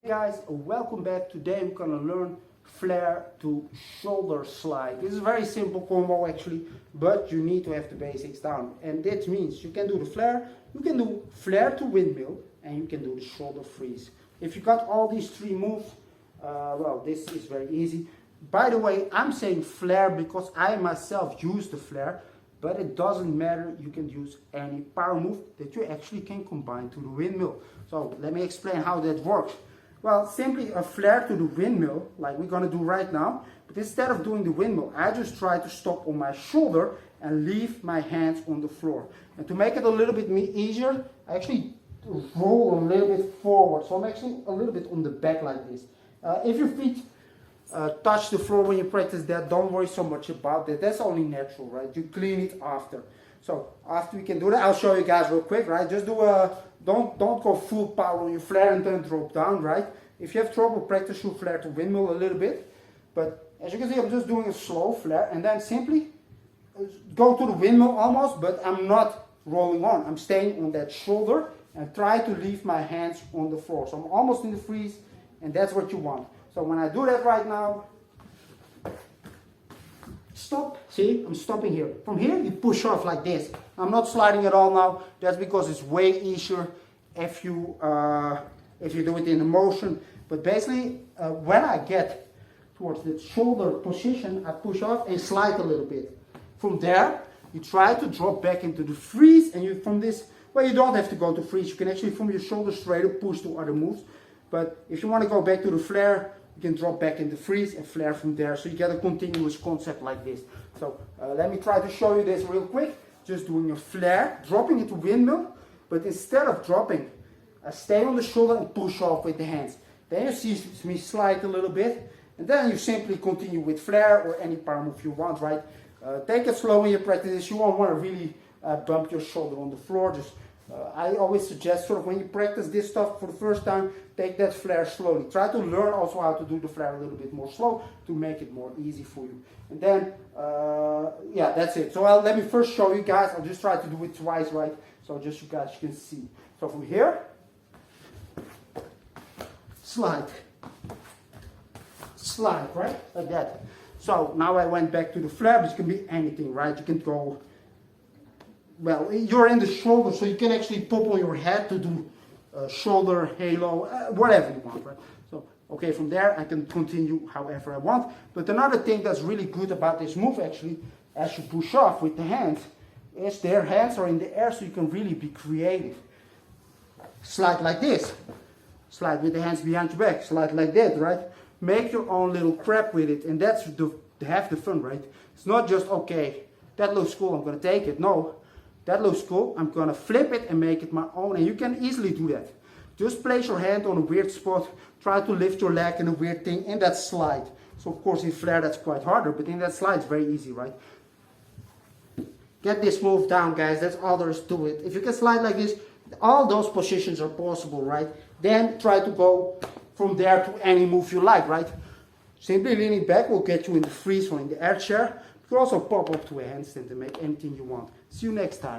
Guys, welcome back. Today we're gonna learn flare to shoulder slide. This is a very simple combo actually, but you need to have the basics down. And that means you can do the flare, you can do flare to windmill, and you can do the shoulder freeze. If you got all these three moves, well, this is very easy. By the way, I'm saying flare because I myself use the flare, but it doesn't matter. You can use any power move that you actually can combine to the windmill. So let me explain how that works. Well, simply a flare to the windmill, like we're gonna do right now, but instead of doing the windmill, I just try to stop on my shoulder and leave my hands on the floor. And to make it a little bit easier, I actually roll a little bit forward. So I'm actually a little bit on the back like this. If your feet touch the floor when you practice that, don't worry so much about that. That's only natural, right? You clean it after. So after we can do that, I'll show you guys real quick, right? Just do a, don't go full power on your flare and then drop down, right? If you have trouble, practice your flare to windmill a little bit. But as you can see, I'm just doing a slow flare and then simply go to the windmill almost, but I'm not rolling on. I'm staying on that shoulder and try to leave my hands on the floor. So I'm almost in the freeze, and that's what you want. So when I do that right now, stop, see, I'm stopping here. From here, you push off like this. I'm not sliding at all now. That's because it's way easier if you do it in a motion. But basically, when I get towards the shoulder position, I push off and slide a little bit. From there, you try to drop back into the freeze, and you from this, well, you don't have to go to freeze. You can actually from your shoulder straight up push to other moves. But if you want to go back to the flare, you can drop back in the freeze and flare from there. So you get a continuous concept like this. So let me try to show you this real quick. Just doing a flare, dropping into windmill. But instead of dropping, I stay on the shoulder and push off with the hands. Then you see me slide a little bit. And then you simply continue with flare or any power move you want, right? Take it slow when you practice this. You won't want to really bump your shoulder on the floor. Just I always suggest sort of when you practice this stuff for the first time, take that flare slowly. Try to learn also how to do the flare a little bit more slow to make it more easy for you. And then, yeah, that's it. So let me first show you guys. I'll just try to do it twice, right? So just you guys can see. So from here, slide, right? Like that. So now I went back to the flare, but it can be anything, right? You can go, well, you're in the shoulder, so you can actually pop on your head to do shoulder, halo, whatever you want, right? So, okay, from there I can continue however I want. But another thing that's really good about this move actually, as you push off with the hands, is their hands are in the air, so you can really be creative. Slide like this. Slide with the hands behind your back. Slide like that, right? Make your own little crap with it, and that's half the fun, right? It's not just, okay, that looks cool, I'm gonna take it. No. That looks cool, I'm gonna flip it and make it my own, and you can easily do that. Just place your hand on a weird spot, try to lift your leg in a weird thing in that slide. So of course in flare that's quite harder, but in that slide it's very easy, right? Get this move down, guys, that's all there is to it. If you can slide like this, all those positions are possible, right? Then try to go from there to any move you like, right? Simply leaning back will get you in the freeze or in the air chair. You can also pop up to a handstand and make anything you want. See you next time.